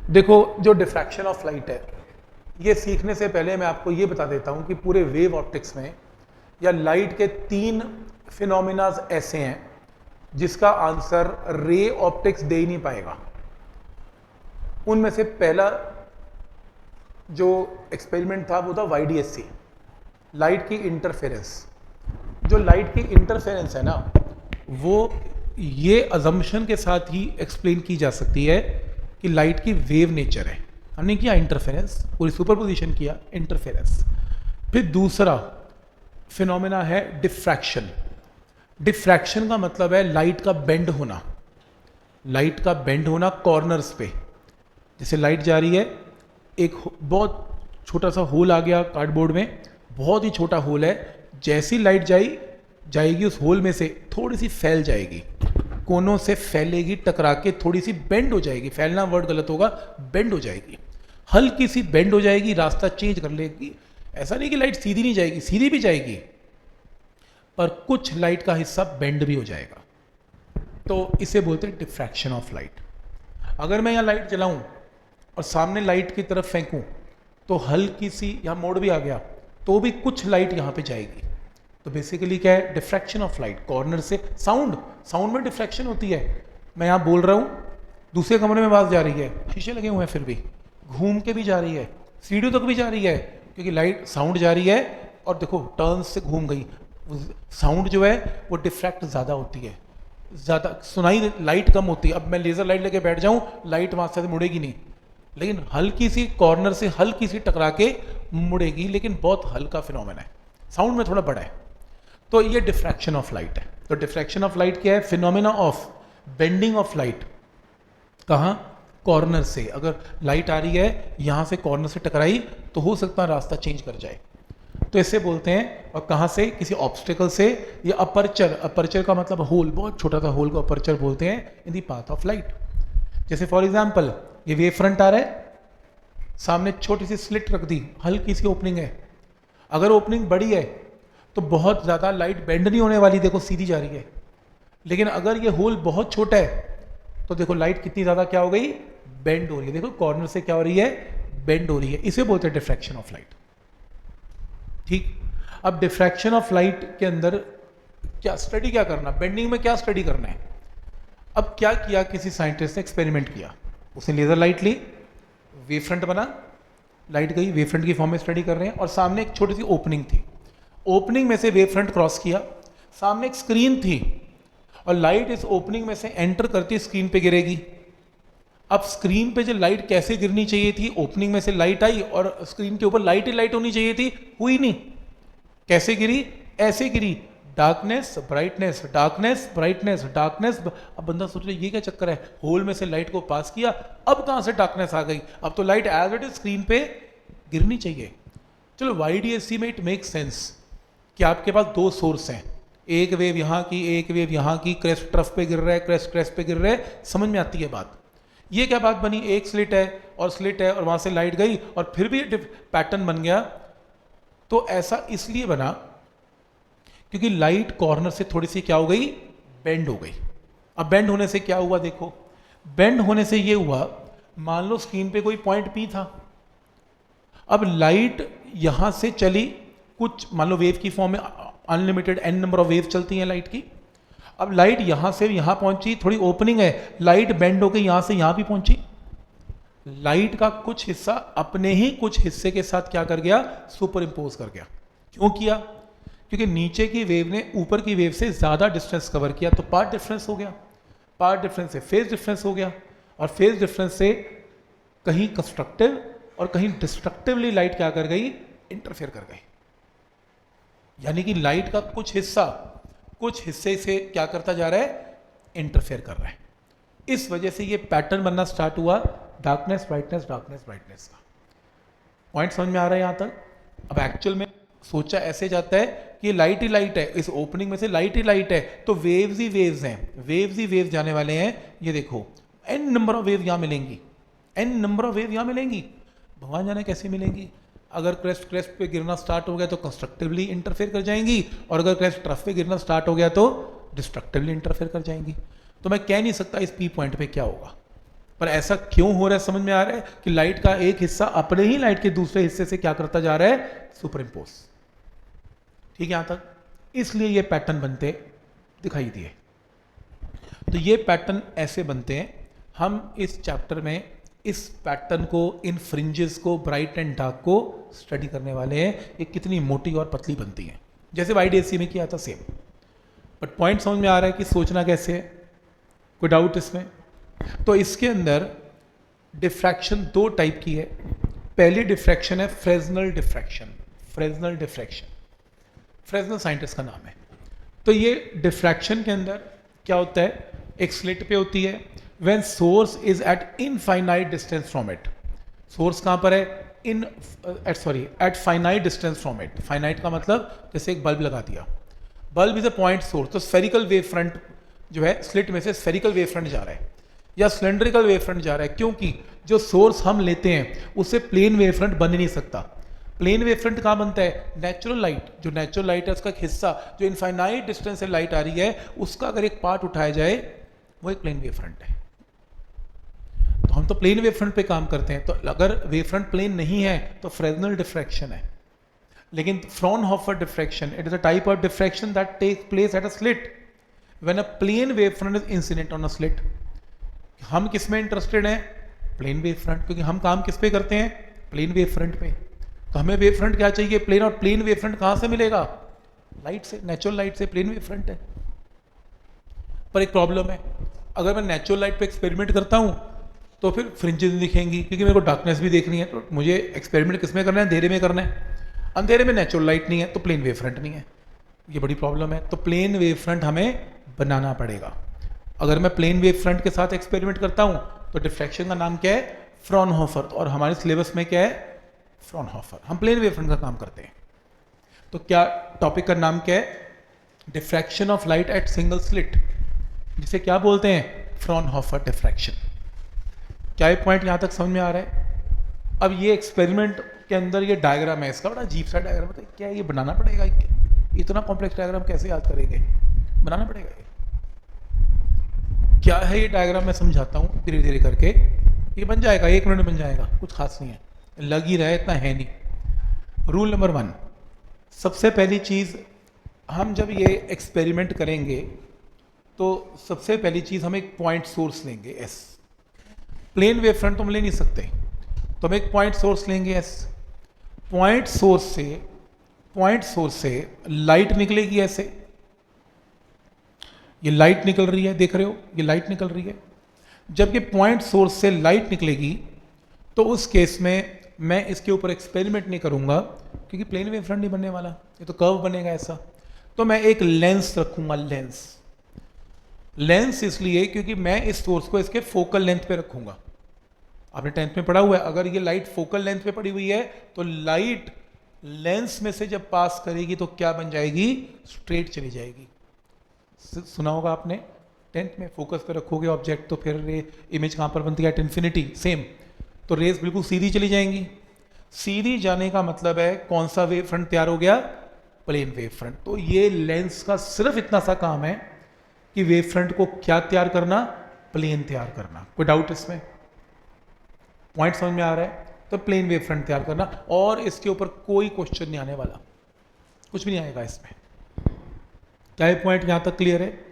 देखो, जो diffraction of light है, ये सीखने से पहले मैं आपको ये बता देता हूं कि पूरे वेव ऑप्टिक्स में या लाइट के 3 फिनोमिनाज ऐसे हैं जिसका आंसर रे ऑप्टिक्स दे ही नहीं पाएगा। उनमें से पहला जो एक्सपेरिमेंट था वो था YDSC, लाइट की इंटरफेरेंस। जो लाइट की इंटरफेरेंस है ना, वो ये अजम्पशन के साथ ही एक्सप्लेन की जा सकती है कि लाइट की वेव नेचर है। हमने किया इंटरफेरेंस, पूरी सुपरपोजिशन किया इंटरफेरेंस। फिर दूसरा फिनोमेना है डिफ्रैक्शन। डिफ्रैक्शन का मतलब है लाइट का बेंड होना, लाइट का बेंड होना कॉर्नर्स पे। जैसे लाइट जा रही है, एक बहुत छोटा सा होल आ गया कार्डबोर्ड में, बहुत ही छोटा होल है, जैसी लाइट जाएगी उस होल में से थोड़ी सी फैल जाएगी, कोनों से फैलेगी, टकरा के थोड़ी सी बेंड हो जाएगी। फैलना वर्ड गलत होगा, बेंड हो जाएगी, हल्की सी बेंड हो जाएगी, रास्ता चेंज कर लेगी। ऐसा नहीं कि लाइट सीधी नहीं जाएगी, सीधी भी जाएगी, पर कुछ लाइट का हिस्सा बेंड भी हो जाएगा। तो इसे बोलते हैं डिफ्रैक्शन ऑफ लाइट। अगर मैं यहाँ लाइट जलाऊं और सामने लाइट की तरफ फेंकूं तो हल्की सी यहाँ मोड़ भी आ गया तो भी कुछ लाइट यहाँ पे जाएगी। तो बेसिकली क्या है? Diffraction of light. कॉर्नर से साउंड में डिफ्रैक्शन होती है। मैं यहाँ बोल रहा हूँ, दूसरे कमरे में आवाज़ जा रही है, शीशे लगे हुए हैं, फिर भी घूम के भी जा रही है, सीढ़ियों तक भी जा रही है, क्योंकि लाइट साउंड जा रही है और देखो टर्न से घूम गई। साउंड जो है वो डिफ्रैक्ट ज़्यादा होती है, ज़्यादा सुनाई, लाइट कम होती है। अब मैं लेज़र लाइट लेके बैठ जाऊँ, लाइट वहाँ से मुड़ेगी नहीं, लेकिन हल्की सी कॉर्नर से हल्की सी टकरा के मुड़ेगी, लेकिन बहुत हल्का फिनोमेना है, साउंड में थोड़ा बड़ा है। तो ये डिफ्रैक्शन ऑफ लाइट है। तो डिफ्रैक्शन ऑफ लाइट क्या है? Phenomena of bending of light. कहाँ? कॉर्नर से। अगर लाइट आ रही है यहाँ से, कॉर्नर से टकराई तो हो सकता है रास्ता चेंज कर जाए, तो इससे बोलते हैं। और कहाँ से? किसी ऑब्स्टिकल से, या अपर्चर। अपर्चर का मतलब होल, बहुत छोटा सा होल को अपर्चर बोलते हैं इन दी पाथ ऑफ लाइट। जैसे फॉर एग्जाम्पल ये वेव फ्रंट आ रहा है, सामने छोटी सी स्लिट रख दी, हल्की सी ओपनिंग है। अगर ओपनिंग बड़ी है तो बहुत ज़्यादा लाइट बेंड नहीं होने वाली, देखो सीधी जा रही है। लेकिन अगर ये होल बहुत छोटा है तो देखो लाइट कितनी ज़्यादा क्या हो गई? बेंड हो रही है। देखो कॉर्नर से क्या हो रही है? बेंड हो रही है। इसे बोलते हैं डिफ्रैक्शन ऑफ लाइट। ठीक। अब डिफ्रैक्शन ऑफ लाइट के अंदर क्या स्टडी क्या करना, बेंडिंग में क्या स्टडी करना है? अब क्या किया, किसी साइंटिस्ट ने एक्सपेरिमेंट किया, उसने लेजर लाइट ली, वेव फ्रंट बना, लाइट गई, वेव फ्रंट की फॉर्म में स्टडी कर रहे हैं, और सामने एक छोटी सी ओपनिंग थी, ओपनिंग में से वेव फ्रंट क्रॉस किया, सामने एक स्क्रीन थी, और लाइट इस ओपनिंग में से एंटर करती स्क्रीन पे गिरेगी। अब स्क्रीन पे जो लाइट कैसे गिरनी चाहिए थी, ओपनिंग में से लाइट आई और स्क्रीन के ऊपर लाइट ही लाइट होनी चाहिए थी, हुई नहीं। कैसे गिरी? ऐसे गिरी, darkness brightness, darkness brightness, darkness. अब बंदा सोच रहा है ये क्या चक्कर है, होल में से लाइट को पास किया, अब कहां से डार्कनेस आ गई? अब तो light as it is screen पे गिरनी चाहिए। चलो YDSC में इट मेक सेंस कि आपके पास 2 सोर्स हैं, एक वेव यहाँ की, एक वेव यहाँ की, क्रेस्ट ट्रफ पे गिर रहा है, क्रेस्ट पे गिर रहा है, समझ में आती है बात। ये क्या बात बनी? एक स्लिट है और स्लिट है और वहां से लाइट गई और फिर भी पैटर्न बन गया। तो ऐसा इसलिए बना क्योंकि लाइट कॉर्नर से थोड़ी सी क्या हो गई? बेंड हो गई। अब बेंड होने से क्या हुआ? देखो, बेंड होने से ये हुआ, मान लो स्क्रीन पे कोई पॉइंट P था, अब लाइट यहां से चली, कुछ मान लो वेव की फॉर्म में unlimited n number of wave चलती हैं लाइट की। अब लाइट यहां से यहां पहुंची, थोड़ी ओपनिंग है, लाइट बेंड होकर यहां से यहां भी पहुंची। लाइट का कुछ हिस्सा अपने ही कुछ हिस्से के साथ क्या कर गया? सुपर इंपोज कर गया। क्यों किया? क्योंकि नीचे की वेव ने ऊपर की वेव से ज्यादा डिस्टेंस कवर किया, तो पाथ डिफरेंस हो गया, पाथ डिफरेंस से फेज डिफरेंस हो गया, और फेज डिफरेंस से कहीं कंस्ट्रक्टिव और कहीं डिस्ट्रक्टिवली लाइट क्या कर गई? इंटरफेयर कर गई। यानी कि लाइट का कुछ हिस्से से क्या करता जा रहा है? इंटरफेयर कर रहा है। इस वजह से ये पैटर्न बनना स्टार्ट हुआ, डार्कनेस ब्राइटनेस, डार्कनेस ब्राइटनेस का। पॉइंट समझ में आ रहा है यहां तक? अब एक्चुअल में सोचा ऐसे जाता है कि लाइट ही लाइट है, इस ओपनिंग में से लाइट ही लाइट है, तो वेव्स ही वेव्स हैं, वेव्स ही वेव्स जाने वाले हैं। ये देखो n नंबर ऑफ वेव यहां मिलेंगी, n नंबर ऑफ वेव यहां मिलेंगी। भगवान जाने कैसे मिलेंगी। अगर क्रेस्ट पे गिरना स्टार्ट हो गया तो कंस्ट्रक्टिवली इंटरफेयर कर जाएंगी, और अगर क्रेस्ट ट्रफ पे गिरना स्टार्ट हो गया तो डिस्ट्रक्टिवली इंटरफेयर कर जाएंगी। तो मैं कह नहीं सकता इस P पॉइंट पे क्या होगा, पर ऐसा क्यों हो रहा है समझ में आ रहा है कि लाइट का एक हिस्सा अपने ही लाइट के दूसरे हिस्से से क्या करता जा रहा है, सुपर इम्पोज। ठीक है यहां तक, इसलिए ये पैटर्न बनते दिखाई दिए। तो ये पैटर्न ऐसे बनते हैं। हम इस चैप्टर में इस पैटर्न को, इन फ्रिंजेस को, ब्राइट एंड डार्क को स्टडी करने वाले हैं, ये कितनी मोटी और पतली बनती हैं, जैसे YDSC में किया था सेम। बट पॉइंट समझ में आ रहा है कि सोचना कैसे है, कोई डाउट इसमें? तो इसके अंदर डिफ्रैक्शन दो टाइप की है। पहली डिफ्रैक्शन है Fresnel diffraction. Fresnel diffraction, Fresnel scientist का नाम है। तो ये डिफ्रैक्शन के अंदर क्या होता है, एक स्लिट पे होती है, when source is at infinite distance from it. Source कहां पर है, at finite distance from it. Finite का मतलब जैसे एक बल्ब लगा दिया, bulb is a point source, तो स्फेरिकल वेव फ्रंट जो है स्लिट में से स्फेरिकल वेव फ्रंट जा रहा है या सिलेंड्रिकल वेव फ्रंट जा रहा है, क्योंकि जो सोर्स हम लेते हैं उससे प्लेन वेव फ्रंट बन ही नहीं सकता। प्लेन वेव फ्रंट कहाँ बनता है, नेचुरल लाइट, जो नेचुरल लाइट है उसका एक हिस्सा जो इनफाइनाइट डिस्टेंस से लाइट आ रही है उसका अगर एक पार्ट उठाया जाए वो एक प्लेन वेव फ्रंट है। तो हम तो प्लेन वेव फ्रंट पे काम करते हैं, तो अगर वेव फ्रंट प्लेन नहीं है तो फ्रेस्नेल डिफ्रैक्शन है। लेकिन Fraunhofer diffraction, it is a type of diffraction that takes place at a slit when a plane wave front is incident on a slit. हम किस में इंटरेस्टेड हैं, प्लेन वेव फ्रंट, क्योंकि हम काम किस पे करते हैं, प्लेन वेव फ्रंट पे। तो हमें वेव फ्रंट क्या चाहिए, प्लेन, और प्लेन वेव फ्रंट कहां से मिलेगा, लाइट से, नेचुरल लाइट से प्लेन वेव फ्रंट है। पर एक प्रॉब्लम है, अगर मैं नेचुरल लाइट पे एक्सपेरिमेंट करता हूं तो फिर फ्रिंजेस दिखेंगी, क्योंकि मेरे को डार्कनेस भी देखनी है। तो मुझे एक्सपेरिमेंट किस में करना है, अंधेरे में करना है। अंधेरे में नेचुरल लाइट नहीं है तो प्लेन वेव फ्रंट नहीं है, ये बड़ी प्रॉब्लम है। तो प्लेन वेव फ्रंट हमें बनाना पड़ेगा। अगर मैं प्लेन वेव फ्रंट के साथ एक्सपेरिमेंट करता हूं तो डिफ्रैक्शन का नाम क्या है, फ्रॉनहोफर, और हमारे सिलेबस में क्या है, फ्रॉनहोफर। हम प्लेन वेव फ्रंट का काम करते हैं। तो क्या टॉपिक का नाम क्या है, diffraction of light at single slit, जिसे क्या बोलते हैं, फ्रॉनहोफर डिफ्रैक्शन। क्या ये पॉइंट यहां तक समझ में आ रहा है? अब ये एक्सपेरिमेंट के अंदर ये डायग्राम है, इसका बड़ा अजीब सा डायग्राम है। क्या ये बनाना पड़ेगा, इतना कॉम्प्लेक्स डायग्राम कैसे याद करेंगे, बनाना पड़ेगा। क्या है ये डायग्राम, मैं समझाता हूँ धीरे धीरे करके। ये बन जाएगा, 1 मिनट में बन जाएगा, कुछ खास नहीं है, लग ही रहा है, इतना है नहीं। रूल नंबर 1, सबसे पहली चीज, हम जब ये एक्सपेरिमेंट करेंगे तो सबसे पहली चीज हम एक पॉइंट सोर्स लेंगे एस। प्लेन वेव फ्रंट तो हम ले नहीं सकते, तो हम एक पॉइंट सोर्स लेंगे एस। पॉइंट सोर्स से लाइट निकलेगी ऐसे, ये लाइट निकल रही है, देख रहे हो, ये लाइट निकल रही है। जब ये पॉइंट सोर्स से लाइट निकलेगी तो उस केस में मैं इसके ऊपर एक्सपेरिमेंट नहीं करूंगा, क्योंकि प्लेन वेव फ्रंट नहीं बनने वाला, ये तो कर्व बनेगा ऐसा। तो मैं एक लेंस रखूंगा, लेंस इसलिए क्योंकि मैं इस सोर्स को इसके फोकल लेंथ पे रखूंगा। आपने 10th में पढ़ा हुआ है, अगर ये लाइट फोकल लेंथ पे पड़ी हुई है तो लाइट लेंस में से जब पास करेगी तो क्या बन जाएगी, स्ट्रेट चली जाएगी। सुना होगा आपने 10th में, फोकस पे रखोगे ऑब्जेक्ट तो फिर इमेज कहां पर बनती है, एट इन्फिनिटी, सेम। तो रेस बिल्कुल सीधी चली जाएंगी। सीधी जाने का मतलब है कौन सा वेव फ्रंट तैयार हो गया, प्लेन वेव फ्रंट। तो ये लेंस का सिर्फ इतना सा काम है कि वेव फ्रंट को क्या तैयार करना, प्लेन तैयार करना। कोई डाउट इसमें, पॉइंट समझ में आ रहा है? तो प्लेन वेव फ्रंट तैयार करना, और इसके ऊपर कोई क्वेश्चन नहीं आने वाला, कुछ भी नहीं आएगा इसमें। क्या ये पॉइंट यहां तक क्लियर है?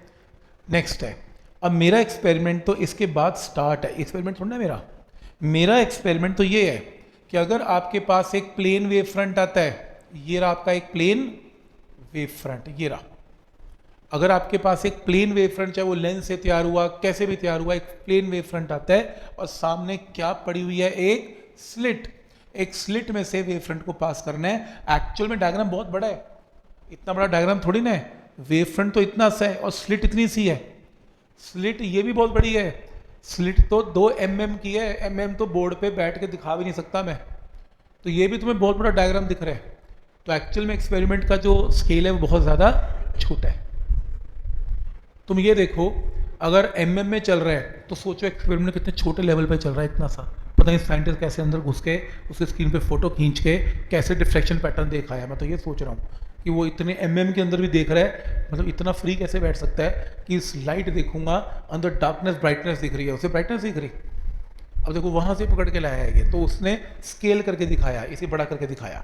नेक्स्ट है, अब मेरा एक्सपेरिमेंट तो इसके बाद स्टार्ट है। एक्सपेरिमेंट थोड़ा ना मेरा एक्सपेरिमेंट तो ये है कि अगर आपके पास एक प्लेन वेव फ्रंट आता है, ये रहा आपका एक प्लेन वेव फ्रंट, ये रहा। अगर आपके पास एक प्लेन वेव फ्रंट, चाहे वो लेंस से तैयार हुआ, कैसे भी तैयार हुआ, एक प्लेन वेव फ्रंट आता है और सामने क्या पड़ी हुई है, एक स्लिट। एक स्लिट में से वेव फ्रंट को पास करना है। एक्चुअल में डायग्राम बहुत बड़ा है, इतना बड़ा डायग्राम थोड़ी ना है। वेव फ्रंट तो इतना सा है और स्लिट इतनी सी है। स्लिट ये भी बहुत बड़ी है, स्लिट तो 2 mm की है। mm तो बोर्ड पे बैठ के दिखा भी नहीं सकता मैं, तो ये भी तुम्हें बहुत बड़ा डायग्राम दिख रहा है। तो एक्चुअल में एक्सपेरिमेंट का जो स्केल है वो बहुत ज़्यादा छोटा है। तुम ये देखो, अगर mm में चल रहा है तो सोचो एक्सपेरिमेंट कितने छोटे लेवल पे चल रहा है, इतना सा। पता नहीं साइंटिस्ट कैसे अंदर घुस के उसके स्क्रीन पे फोटो खींच के कैसे डिफ्रैक्शन पैटर्न देखा है। मैं तो ये सोच रहा हूँ कि वो इतने mm के अंदर भी देख रहा है, मतलब इतना फ्री कैसे बैठ सकता है कि इस लाइट देखूंगा, अंदर डार्कनेस ब्राइटनेस दिख रही है, उसे ब्राइटनेस दिख रही। अब देखो वहां से पकड़ के लाया है ये, तो उसने स्केल करके दिखाया, इसे बड़ा करके दिखाया।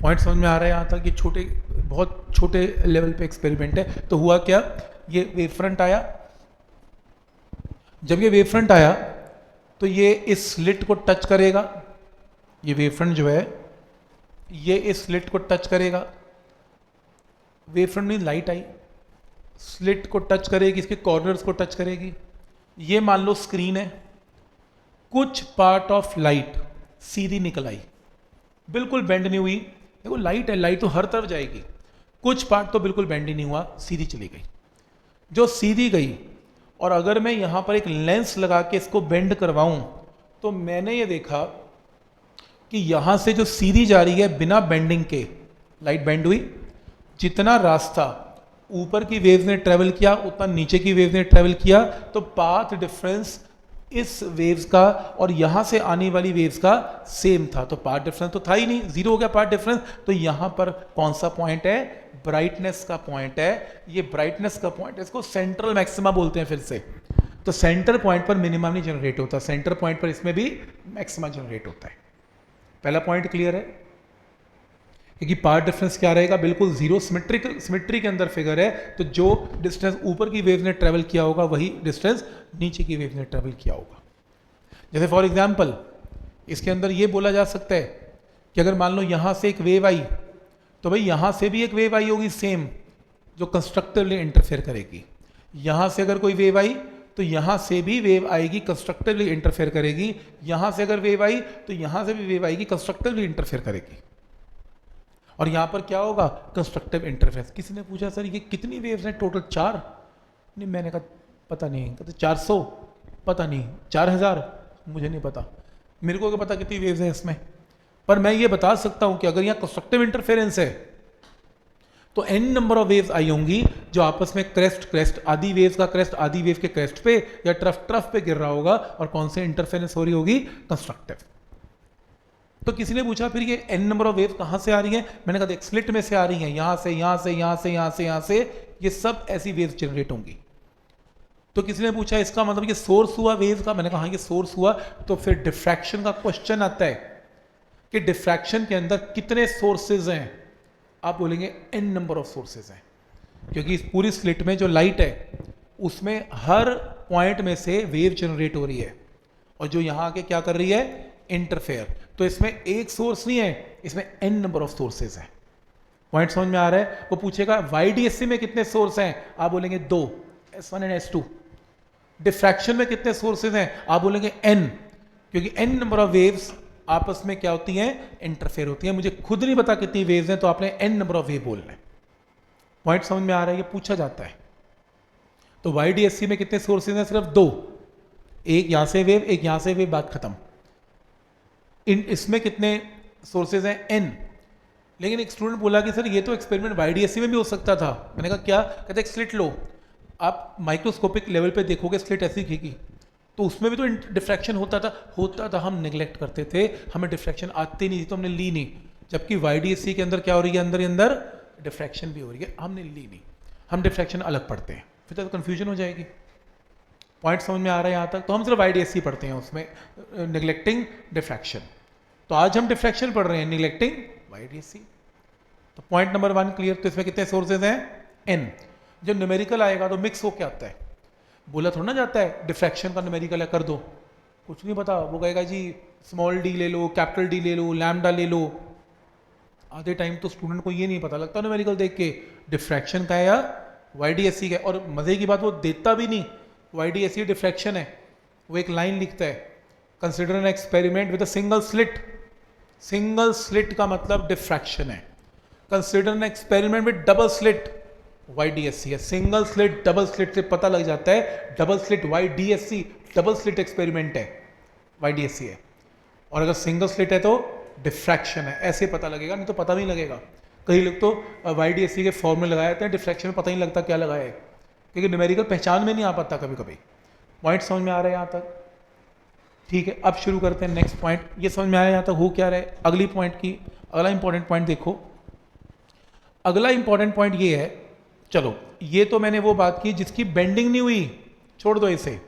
पॉइंट समझ में आ रहा है यहाँ तक? ये छोटे, बहुत छोटे लेवल पे एक्सपेरिमेंट है। तो हुआ क्या, ये वेव फ्रंट आया, जब ये वेव फ्रंट आया तो ये इस स्लिट को टच करेगा, ये वेव फ्रंट जो है ये इस स्लिट को टच करेगा, वेव फ्रंट में लाइट आई, स्लिट को टच करेगी, इसके कॉर्नर्स को टच करेगी। ये मान लो स्क्रीन है, कुछ पार्ट ऑफ लाइट सीधी निकल आई, बिल्कुल बेंड नहीं हुई। देखो लाइट है, लाइट तो हर तरफ जाएगी, कुछ पार्ट तो बिल्कुल बेंड ही नहीं हुआ, सीधी चली गई। जो सीधी गई, और अगर मैं यहां पर एक लेंस लगा के इसको बेंड करवाऊं, तो मैंने ये देखा कि यहां से जो सीधी जा रही है बिना बेंडिंग के, लाइट बेंड हुई, जितना रास्ता ऊपर की वेव ने ट्रेवल किया उतना नीचे की वेव ने ट्रेवल किया, तो पाथ डिफरेंस इस वेव्स का और यहां से आने वाली वेव्स का सेम था। तो पाथ डिफरेंस तो था ही नहीं, जीरो हो गया पाथ डिफरेंस। तो यहां पर कौन सा पॉइंट है, ब्राइटनेस का पॉइंट है। ये ब्राइटनेस का पॉइंट है, इसको सेंट्रल मैक्सिमा बोलते हैं फिर से। तो सेंटर पॉइंट पर मिनिमम नहीं जनरेट होता, सेंटर पॉइंट पर इसमें भी मैक्सिमा जनरेट होता है। पहला पॉइंट क्लियर है, क्योंकि पाथ डिफरेंस क्या रहेगा, बिल्कुल जीरो, सिमेट्री के अंदर फिगर है, तो जो डिस्टेंस ऊपर की वेव ने ट्रेवल किया होगा वही डिस्टेंस नीचे की वेव ने ट्रेवल किया होगा। जैसे फॉर एग्जांपल इसके अंदर ये बोला जा सकता है कि अगर मान लो यहां से एक वेव आई, तो भाई यहां से भी एक वेव आई होगी सेम, जो कंस्ट्रक्टिवली इंटरफेयर करेगी। यहां से अगर कोई वेव आई तो यहां से भी वेव आएगी, कंस्ट्रक्टिवली इंटरफेयर करेगी। यहां से अगर वेव आई तो यहां से भी वेव आएगी, कंस्ट्रक्टिवली इंटरफेयर करेगी। और यहां पर क्या होगा, कंस्ट्रक्टिव इंटरफेरेंस। किसी ने पूछा सर ये कितनी वेव्स हैं टोटल, 4? नहीं, मैंने कहा पता नहीं, कहते 400, पता नहीं 4000, मुझे नहीं पता, मेरे को क्या पता कितनी वेव्स हैं इसमें। पर मैं ये बता सकता हूं कि अगर यहाँ कंस्ट्रक्टिव इंटरफेरेंस है तो n नंबर ऑफ वेव्स आई होंगी जो आपस में क्रेस्ट आधी वेव्स का क्रेस्ट आधी वेव के क्रेस्ट पे या ट्रफ पे गिर रहा होगा, और कौन से इंटरफेरेंस हो रही होगी, कंस्ट्रक्टिव। तो किसी ने पूछा फिर ये n नंबर ऑफ वेव कहां से आ रही हैं, मैंने कहा देख स्लिट में से आ रही हैं, यहां से यहां से यहां से यहां से यहां से, ये सब ऐसी वेव्स जनरेट होंगी। तो किसी ने पूछा इसका मतलब ये सोर्स हुआ वेव का, मैंने कहा हाँ ये सोर्स हुआ। तो फिर डिफ्रैक्शन का क्वेश्चन आता है कि डिफ्रैक्शन के अंदर कितने सोर्सेज हैं, आप बोलेंगे n नंबर ऑफ सोर्सेज हैं, क्योंकि इस पूरी स्लिट में जो लाइट है उसमें हर पॉइंट में से वेव जनरेट हो रही है, और जो यहां आके क्या कर रही है, इंटरफेयर। तो इसमें एक सोर्स नहीं है, इसमें n नंबर ऑफ सोर्सेज हैं। पॉइंट समझ में आ रहा है? वो पूछेगा YDSC में कितने सोर्स हैं, आप बोलेंगे 2, S1 एंड S2। डिफ्रैक्शन में कितने सोर्सेज हैं, आप बोलेंगे n, क्योंकि n नंबर ऑफ वेव्स आपस में क्या होती हैं, इंटरफेयर होती हैं। मुझे खुद नहीं पता कितनी वेव्स हैं, तो आपने n नंबर ऑफ वेव बोलना है। पॉइंट समझ में आ रहा है? ये पूछा जाता है। तो YDSC में कितने सोर्सेज हैं, सिर्फ 2, एक यहां से वेव, एक यहां से वेव, बात खत्म। इसमें कितने सोर्सेज हैं, n। लेकिन एक स्टूडेंट बोला कि सर ये तो एक्सपेरिमेंट YDSC में भी हो सकता था। मैंने कहा क्या? कहते एक स्लिट लो, आप माइक्रोस्कोपिक लेवल पे देखोगे स्लिट ऐसी दिखेगी, तो उसमें भी तो डिफ्रैक्शन होता था, हम निगलेक्ट करते थे, हमें डिफ्रैक्शन आती नहीं थी तो हमने ली नहीं। जबकि YDSC के अंदर क्या हो रही है, अंदर ही अंदर डिफ्रैक्शन भी हो रही है, हमने ली नहीं, हम डिफ्रैक्शन अलग पढ़ते हैं, फिर तो कंफ्यूजन हो जाएगी। पॉइंट समझ में आ रहा है यहाँ तक? तो हम सिर्फ YDSC पढ़ते हैं, उसमें निगलेक्टिंग डिफ्रैक्शन। तो आज हम डिफ्रैक्शन पढ़ रहे हैं, निगलेक्टिंग YDSC। तो पॉइंट नंबर 1 क्लियर। तो इसमें कितने सोर्सेज हैं, n। जब न्यूमेरिकल आएगा तो मिक्स होके आता है, बोला थोड़ा ना जाता है डिफ्रैक्शन का न्यूमेरिकल है कर दो, कुछ नहीं पता। वो कहेगा जी स्मॉल d ले लो, कैपिटल D ले लो, लैम्डा ले लो। आधे टाइम तो स्टूडेंट को ये नहीं पता लगता न्यूमेरिकल देख के डिफ्रैक्शन का है या YDSC का। और मजे की बात वो देता भी नहीं, YDSC डिफ्रैक्शन है, वो एक लाइन लिखता है, consider an experiment with a single slit. Single slit का मतलब डिफ्रैक्शन है। Consider an experiment with double slit, YDSC है। सिंगल स्लिट डबल स्लिट से पता लग जाता है, double slit YDSC, double slit experiment है, YDSC है। और अगर सिंगल स्लिट है तो डिफ्रैक्शन है, ऐसे पता लगेगा, नहीं तो पता नहीं लगेगा। कई लोग तो YDSC के फॉर्मूले लगाए जाते हैं, डिफ्रैक्शन में पता नहीं लगता क्या लगाया है, क्योंकि न्यूमेरिकल पहचान में नहीं आ पाता कभी कभी। पॉइंट समझ में आ रहा है यहाँ तक? ठीक है, अब शुरू करते हैं नेक्स्ट पॉइंट। ये समझ में आया यहाँ तक हो क्या रहा है? अगली पॉइंट की अगला इंपॉर्टेंट पॉइंट देखो। अगला इंपॉर्टेंट पॉइंट ये है, चलो ये तो मैंने वो बात की जिसकी बेंडिंग नहीं हुई, छोड़ दो इसे।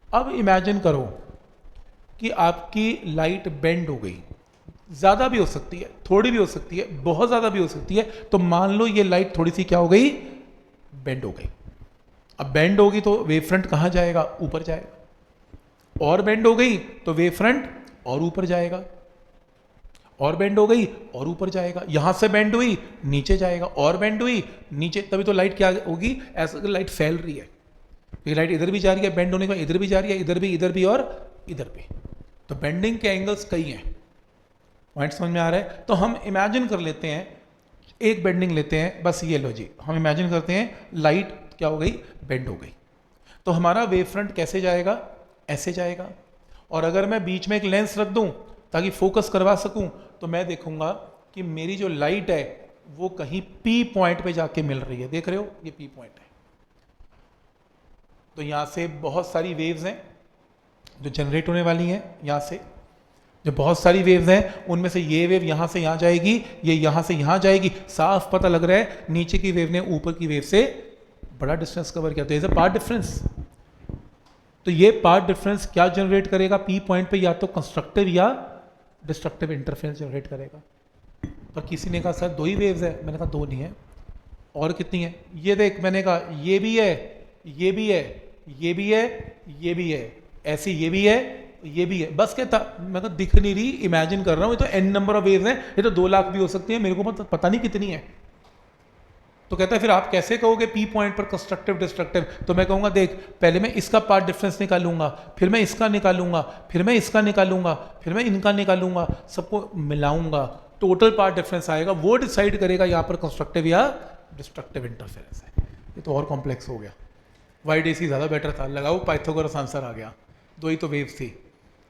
अब इमेजिन करो कि आपकी लाइट बेंड हो गई, ज़्यादा भी हो सकती है, थोड़ी भी हो सकती है, बहुत ज़्यादा भी हो सकती है। तो मान लो ये लाइट थोड़ी सी क्या हो गई, बेंड हो गई। अब बेंड होगी तो वेव फ्रंट कहाँ जाएगा, ऊपर जाएगा। और बेंड हो गई तो वेव फ्रंट और ऊपर जाएगा, और बेंड हो गई और ऊपर जाएगा। यहां से बेंड हुई नीचे जाएगा, और बेंड हुई नीचे। तभी तो लाइट क्या होगी, ऐसा लाइट फैल रही है। ये लाइट इधर भी जा रही है, बेंड होने के बाद इधर भी जा रही है, इधर भी और इधर भी। तो बेंडिंग के एंगल्स कई हैं। पॉइंट समझ में आ रहा है? तो हम इमेजिन कर लेते हैं, एक बेंडिंग लेते हैं, बस ये लो जी, हम इमेजिन करते हैं लाइट क्या हो गई, बेंड हो गई। तो हमारा वेव फ्रंट कैसे जाएगा, ऐसे जाएगा। और अगर मैं बीच में एक लेंस रख दूं ताकि फोकस करवा सकूं, तो मैं देखूंगा कि मेरी जो लाइट है वो कहीं पी पॉइंट पे जाके मिल रही है। देख रहे हो, ये पी पॉइंट है। तो यहां से बहुत सारी वेव्स हैं जो जनरेट होने वाली हैं। यहां से जो बहुत सारी वेव्स हैं, उनमें से ये वेव यहां से यहां जाएगी, ये यहां से यहां जाएगी। साफ पता लग रहा है नीचे की वेव ने ऊपर की वेव से बड़ा डिस्टेंस कवर किया। तो इज अ पाथ डिफरेंस। तो ये पाथ डिफरेंस क्या जनरेट करेगा पी पॉइंट पे, या तो कंस्ट्रक्टिव या डिस्ट्रक्टिव इंटरफेरेंस जनरेट करेगा। पर किसी ने कहा सर दो ही वेव्स है, मैंने कहा दो नहीं है, और कितनी है, ये देख, मैंने कहा ये भी है, ये भी है, ये भी है, ये भी है, ऐसी ये भी है, ये भी है। बस क्या था, मैं तो दिख नहीं रही, इमेजिन कर रहा हूं, ये तो एन नंबर ऑफ वेव्स हैं, ये तो 2 लाख भी हो सकती है, मेरे को पता नहीं कितनी है। तो कहता है फिर आप कैसे कहोगे पी पॉइंट पर कंस्ट्रक्टिव डिस्ट्रक्टिव? तो मैं कहूंगा देख, पहले मैं इसका पार्ट डिफरेंस निकालूंगा, फिर मैं इसका निकालूंगा, फिर मैं इसका निकालूंगा, फिर मैं इनका निकालूंगा, सबको मिलाऊंगा, टोटल पार्ट डिफरेंस आएगा, वो डिसाइड करेगा यहां पर कंस्ट्रक्टिव या डिस्ट्रक्टिव इंटरफेरेंस है। ये तो और कॉम्प्लेक्स हो गया। वाइड एसी ज़्यादा बेटर था, लगाओ पाइथागोरस आंसर आ गया। दो ही तो वेव्स थी,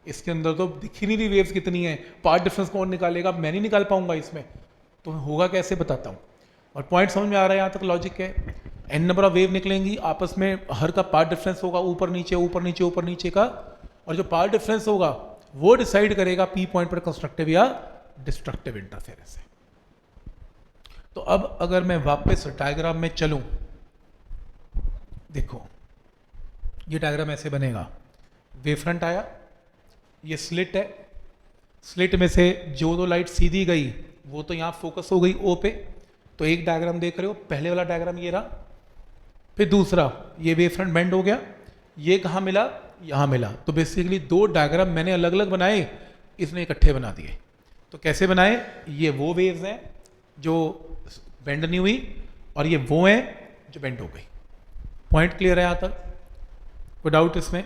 इसके अंदर तो दिख ही नहीं रही वेव्स कितनी है। पार्ट डिफरेंस कौन निकालेगा, मैं नहीं निकाल पाऊंगा इसमें, तो होगा कैसे बताता हूँ। और पॉइंट समझ में आ रहा है, यहाँ तक लॉजिक है। एन नंबर ऑफ वेव निकलेंगी, आपस में हर का पार्ट डिफरेंस होगा ऊपर नीचे ऊपर नीचे ऊपर नीचे का, और जो पार्ट डिफरेंस होगा वो डिसाइड करेगा पी पॉइंट पर कंस्ट्रक्टिव या डिस्ट्रक्टिव इंटरफेरेंस है। तो अब अगर मैं वापस डायग्राम में चलूं, देखो ये डायग्राम ऐसे बनेगा। वेव फ्रंट आया, ये स्लिट है, स्लिट में से जो दो लाइट सीधी गई वो तो यहाँ फोकस हो गई ओ पे। तो एक डायग्राम देख रहे हो, पहले वाला डायग्राम ये रहा, फिर दूसरा, ये वेव फ्रंट बेंड हो गया, ये कहाँ मिला, यहाँ मिला। तो बेसिकली दो डायग्राम मैंने अलग अलग बनाए, इसने इकट्ठे बना दिए। तो कैसे बनाए, ये वो वेव्स हैं जो बेंड नहीं हुई, और ये वो हैं जो बेंड हो गई। पॉइंट क्लियर है यहाँ तक? कोई डाउट इसमें?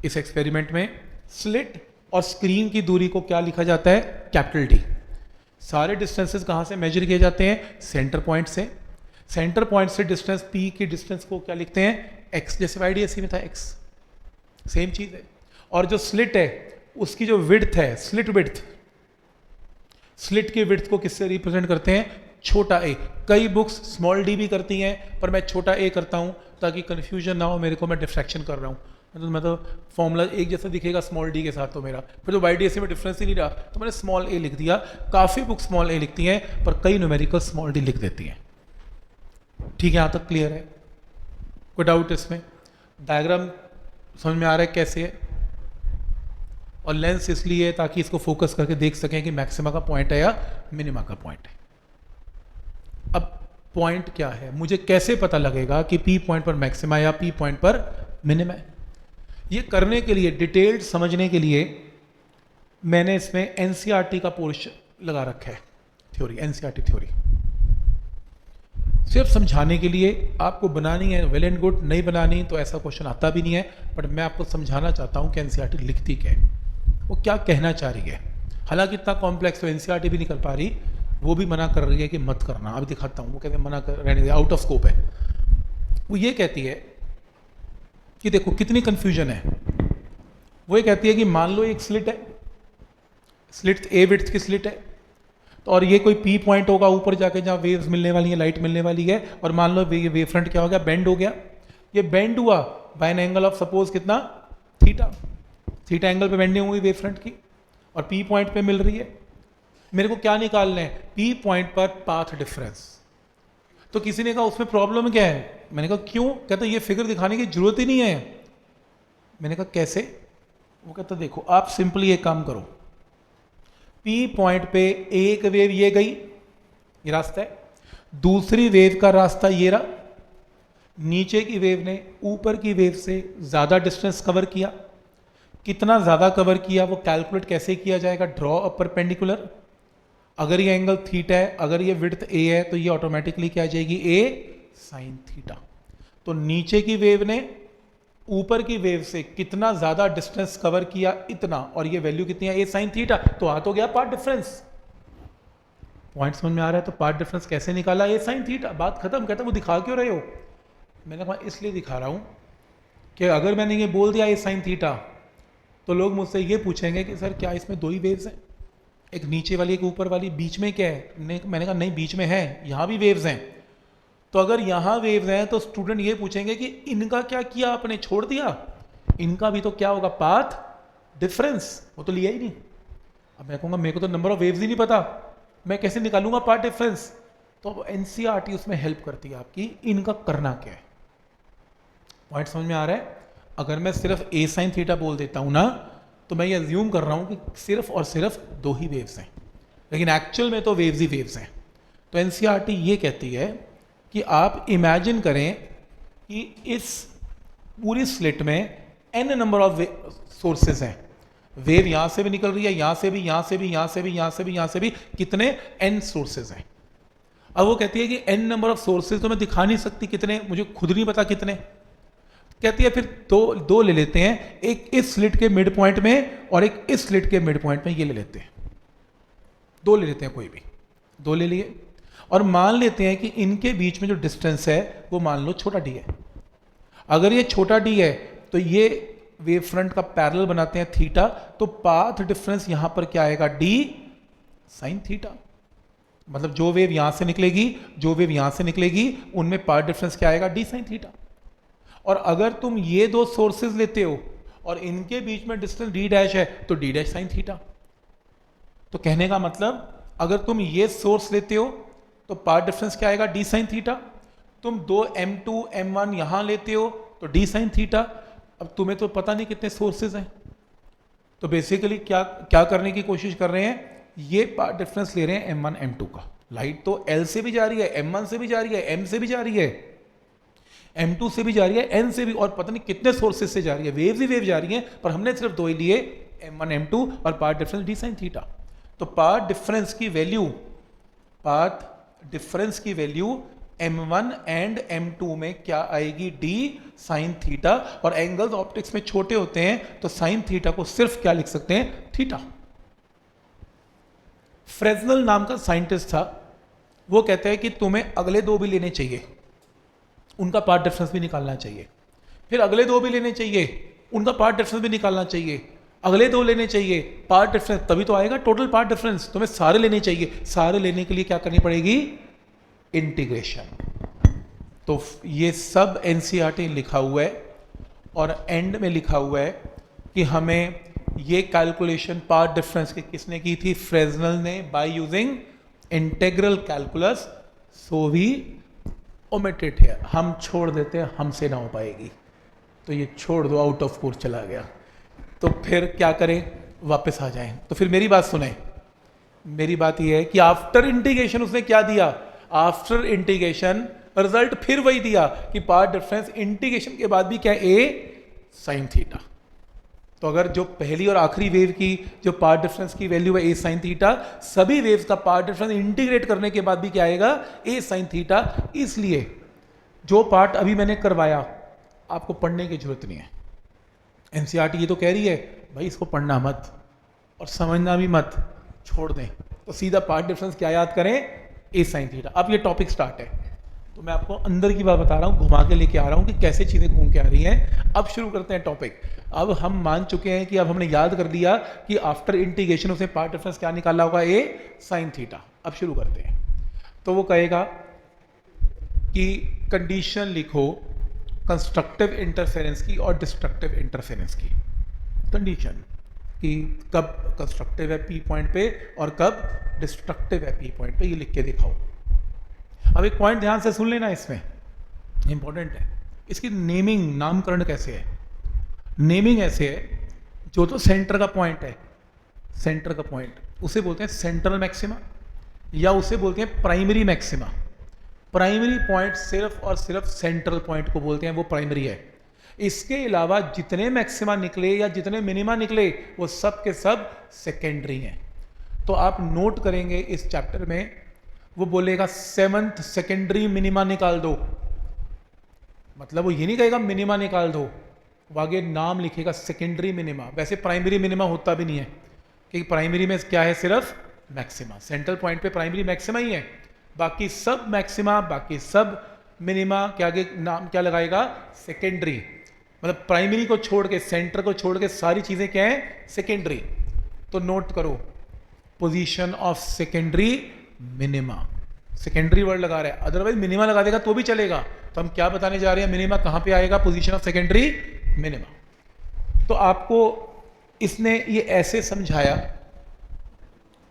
इस एक्सपेरिमेंट में स्लिट और स्क्रीन की दूरी को क्या लिखा जाता है, कैपिटल डी। सारे डिस्टेंसेस कहाँ से मेजर किए जाते हैं, सेंटर पॉइंट से। सेंटर पॉइंट से डिस्टेंस पी की डिस्टेंस को क्या लिखते हैं, एक्स, जैसे वाईडीएससी में था एक्स, सेम चीज है। और जो स्लिट है उसकी जो विड्थ है, स्लिट विड्थ, स्लिट की विड्थ को किससे रिप्रेजेंट करते हैं, छोटा ए। कई बुक्स स्मॉल डी भी करती हैं, पर मैं छोटा ए करता हूं ताकि कंफ्यूजन ना हो मेरे को, मैं डिफ्रैक्शन कर रहा हूं। मतलब फॉर्मूला एक जैसा दिखेगा स्मॉल डी के साथ, तो मेरा फिर तो वाईडीएससी में डिफरेंस ही नहीं रहा, तो मैंने स्मॉल ए लिख दिया। काफ़ी बुक स्मॉल ए लिखती हैं, पर कई न्यूमेरिकल स्मॉल डी लिख देती हैं। ठीक है, यहाँ तक क्लियर है? कोई डाउट इसमें? डायग्राम समझ में आ रहा है कैसे है? और लेंस इसलिए है ताकि इसको फोकस करके देख सकें कि मैक्सिमा का पॉइंट है या मिनिमा का पॉइंट है। अब पॉइंट क्या है, मुझे कैसे पता लगेगा कि पी पॉइंट पर मैक्सिमा या पी पॉइंट पर मिनिमा है? ये करने के लिए, डिटेल्ड समझने के लिए, मैंने इसमें एनसीईआरटी का पोर्शन लगा रखा है, थ्योरी, एनसीईआरटी थ्योरी। सिर्फ समझाने के लिए, आपको बनानी है वेल एंड गुड, नहीं बनानी तो ऐसा क्वेश्चन आता भी नहीं है, बट मैं आपको समझाना चाहता हूँ कि एनसीईआरटी लिखती क्या है, वो क्या कहना चाह रही है। हालांकि इतना कॉम्प्लेक्स तो एनसीईआरटी भी नहीं कर पा रही, वो भी मना कर रही है कि मत करना। अभी दिखाता हूँ, वो कहते हैं मना कर, रहने दे, आउट ऑफ स्कोप है। वो ये कहती है कि देखो कितनी कंफ्यूजन है। वो ये कहती है कि मान लो एक स्लिट है, स्लिट ए विड्थ की स्लिट है, तो और ये कोई पी पॉइंट होगा ऊपर जाके जहाँ वेव्स मिलने वाली है, लाइट मिलने वाली है, और मान लो ये वेव फ्रंट क्या हो गया, बेंड हो गया। ये बेंड हुआ by an angle of suppose कितना, थीटा। थीटा एंगल पे बेंडिंग हुई वेव फ्रंट की, और पी पॉइंट पे मिल रही है। मेरे को क्या निकालना है, पी पॉइंट पर पाथ डिफरेंस। तो किसी ने कहा उसमें प्रॉब्लम क्या है, मैंने कहा क्यों, कहता ये फिगर दिखाने की जरूरत ही नहीं है, मैंने कहा कैसे? वो कहता देखो आप सिंपली एक काम करो, पी पॉइंट पे एक वेव ये गई, ये रास्ता है, दूसरी वेव का रास्ता ये रहा, नीचे की वेव ने ऊपर की वेव से ज़्यादा डिस्टेंस कवर किया, कितना ज़्यादा कवर किया वो कैलकुलेट कैसे किया जाएगा? Draw a perpendicular. अगर ये एंगल थीटा है, अगर ये विड्थ ए है, तो ये ऑटोमेटिकली क्या आ जाएगी? ए साइन थीटा। तो नीचे की वेव ने ऊपर की वेव से कितना ज़्यादा डिस्टेंस कवर किया, इतना, और ये वैल्यू कितनी है? A sine theta. तो आ तो गया पार्ट डिफरेंस। पॉइंट समझ में आ रहा है? तो पार्ट डिफरेंस कैसे निकाला? ए साइन थीटा, बात खत्म। कहता वो दिखा क्यों रहे हो? मैंने कहा इसलिए दिखा रहा हूं कि अगर मैंने ये बोल दिया ए साइन थीटा, तो लोग मुझसे ये पूछेंगे कि सर क्या इसमें दो ही वेव्स हैं, एक नीचे वाली एक ऊपर वाली, बीच में क्या है? मैंने कहा नहीं, बीच में है, यहाँ भी वेव्स हैं। तो अगर यहाँ वेव्स हैं तो स्टूडेंट ये पूछेंगे कि इनका क्या किया आपने, छोड़ दिया? इनका भी तो क्या होगा? Path difference. वो तो लिया ही नहीं। अब मैं कहूँगा मेरे को तो नंबर ऑफ वेव्स ही नहीं पता, मैं कैसे निकालूंगा पाथ डिफरेंस? तो अब एनसीईआरटी उसमें हेल्प करती है आपकी, इनका करना क्या है। पॉइंट समझ में आ रहा है? अगर मैं सिर्फ ए साइन थीटा बोल देता हूं ना, तो मैं ये अज्यूम कर रहा हूं कि सिर्फ और सिर्फ दो ही वेव्स हैं, लेकिन एक्चुअल में तो वेव्स ही वेव्स हैं। तो एनसीईआरटी ये कहती है कि आप इमेजिन करें कि इस पूरी स्लिट में एन नंबर ऑफ सोर्सेज हैं, वेव यहां से भी निकल रही है, यहां से भी, यहां से भी, यहां से भी, यहां से भी, यहां से भी, कितने? एन सोर्सेज हैं। अब वो कहती है कि एन नंबर ऑफ सोर्सेज तो मैं दिखा नहीं सकती कितने, मुझे खुद नहीं पता कितने। कहती है फिर दो ले लेते हैं, एक इस स्लिट के मिड पॉइंट में और एक इस स्लिट के मिड पॉइंट में, ये ले लेते हैं, दो ले लेते हैं, कोई भी दो ले लिए, और मान लेते हैं कि इनके बीच में जो डिस्टेंस है वो मान लो छोटा डी है। अगर ये छोटा डी है तो ये वेव फ्रंट का पैरेलल बनाते हैं थीटा, तो पाथ डिफरेंस यहां पर क्या आएगा? D sine theta. मतलब जो वेव यहां से निकलेगी, जो वेव यहां से निकलेगी, उनमें पाथ डिफरेंस क्या आएगा? D sine theta. और अगर तुम ये दो सोर्सेज लेते हो और इनके बीच में डिस्टेंस डी डैश है, तो डी डैश साइन थीटा। तो कहने का मतलब अगर तुम ये सोर्स लेते हो तो पाथ डिफरेंस क्या आएगा? D sine theta. तुम दो M2 M1 यहां लेते हो तो डी साइन थीटा। अब तुम्हें तो पता नहीं कितने सोर्सेज हैं, तो बेसिकली क्या करने की कोशिश कर रहे हैं? ये पाथ डिफरेंस ले रहे हैं M1 M2 का। लाइट तो L से भी जा रही है, M1 से भी जा रही है, M से भी जा रही है, M2 से भी जा रही है, N से भी, और पता नहीं कितने सोर्सेज से जा रही है, वेव ही वेव जा रही है, पर हमने सिर्फ दो ही लिए, M1 M2, और path difference D sine theta. तो पाथ डिफरेंस की वैल्यू M1 एंड M2 में क्या आएगी? D sine theta. और एंगल्स ऑप्टिक्स में छोटे होते हैं तो साइन थीटा को सिर्फ क्या लिख सकते हैं? थीटा। फ्रेजनल नाम का साइंटिस्ट था, वो कहते हैं कि तुम्हें अगले दो भी लेने चाहिए, उनका पाथ डिफरेंस भी निकालना चाहिए, फिर अगले दो भी लेने चाहिए, उनका पाथ डिफरेंस भी निकालना चाहिए, अगले दो लेने चाहिए, पाथ डिफरेंस, तभी तो आएगा टोटल पाथ डिफरेंस। तुम्हें सारे लेने चाहिए, सारे लेने के लिए क्या करनी पड़ेगी? इंटीग्रेशन। तो ये सब एनसीईआरटी लिखा हुआ है, और एंड में लिखा हुआ है कि हमें ये कैलकुलेशन पाथ डिफरेंस की किसने की थी? फ्रेजनल ने, by using integral calculus. So we omitted है, हम छोड़ देते हैं, हमसे ना हो पाएगी, तो ये छोड़ दो, आउट ऑफ कोर्स चला गया। तो फिर क्या करें? वापस आ जाएं। तो फिर मेरी बात सुने, मेरी बात ये है कि आफ्टर इंटीग्रेशन उसने क्या दिया? आफ्टर इंटीग्रेशन रिजल्ट फिर वही दिया कि पाथ डिफरेंस इंटीग्रेशन के बाद भी क्या? ए साइन थीटा। तो अगर जो पहली और आखिरी वेव की जो पाथ डिफरेंस की वैल्यू है ए साइन थीटा, सभी वेव्स का पाथ डिफरेंस इंटीग्रेट करने के बाद भी क्या आएगा? ए साइन थीटा। इसलिए जो पार्ट अभी मैंने करवाया आपको पढ़ने की जरूरत नहीं है। एनसीईआरटी ये तो कह रही है भाई इसको पढ़ना मत और समझना भी मत, छोड़ दें। तो सीधा पार्ट डिफरेंस क्या याद करें? ए साइन थीटा। अब ये टॉपिक स्टार्ट है, तो मैं आपको अंदर की बात बता रहा हूँ, घुमा के लेके आ रहा हूँ कि कैसे चीज़ें घूम के आ रही हैं। अब शुरू करते हैं टॉपिक। अब हम मान चुके हैं कि अब हमने याद कर लिया कि आफ्टर इंटीग्रेशन उसने पार्ट डिफरेंस क्या निकाला होगा? ए साइन थीटा। अब शुरू करते हैं। तो वो कहेगा कि कंडीशन लिखो कंस्ट्रक्टिव इंटरफेरेंस की और डिस्ट्रक्टिव इंटरफेरेंस की। कंडीशन कि कब कंस्ट्रक्टिव है पी पॉइंट पे और कब डिस्ट्रक्टिव है पी पॉइंट पे, ये लिख के दिखाओ। अब एक पॉइंट ध्यान से सुन लेना, इसमें इंपॉर्टेंट है, इसकी नेमिंग, नामकरण कैसे है। नेमिंग ऐसे है, जो तो सेंटर का पॉइंट है, सेंटर का पॉइंट उसे बोलते हैं सेंट्रल मैक्सिमा, या उसे बोलते हैं प्राइमरी मैक्सिमा। प्राइमरी पॉइंट सिर्फ और सिर्फ सेंट्रल पॉइंट को बोलते हैं, वो प्राइमरी है। इसके अलावा जितने मैक्सिमा निकले या जितने मिनिमा निकले वो सब के सब सेकेंडरी हैं। तो आप नोट करेंगे इस चैप्टर में, वो बोलेगा सेवंथ सेकेंडरी मिनिमा निकाल दो, मतलब वो ये नहीं कहेगा मिनिमा निकाल दो, वो आगे नाम लिखेगा सेकेंडरी मिनिमा। वैसे प्राइमरी मिनिमा होता भी नहीं है, क्योंकि प्राइमरी में क्या है, सिर्फ मैक्सिमा। सेंट्रल पॉइंट पे प्राइमरी मैक्सिमा ही है, बाकी सब मैक्सिमा, बाकी सब मिनिमा के आगे नाम क्या लगाएगा, सेकेंडरी। मतलब प्राइमरी को छोड़ के, सेंटर को छोड़ के सारी चीजें क्या है, सेकेंडरी। तो नोट करो, position of secondary minima, secondary word लगा रहा है, अदरवाइज मिनिमा लगा देगा तो भी चलेगा। तो हम क्या बताने जा रहे हैं, मिनिमा कहां पे आएगा, पोजीशन ऑफ सेकेंडरी मिनिमा। तो आपको इसने ये ऐसे समझाया,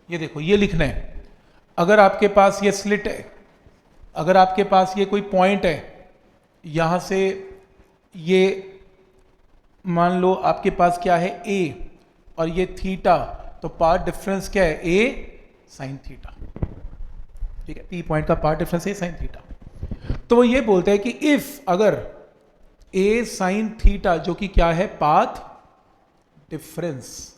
ये देखो ये लिखना है, अगर आपके पास ये स्लिट है, अगर आपके पास ये कोई पॉइंट है, यहां से ये मान लो आपके पास क्या है ए, और ये थीटा, तो पार्ट डिफरेंस क्या है, ए साइन थीटा, ठीक है, पी पॉइंट का पार्ट डिफरेंस है साइन थीटा। तो वो ये बोलते हैं कि इफ अगर ए साइन थीटा, जो कि क्या है, पाथ डिफरेंस,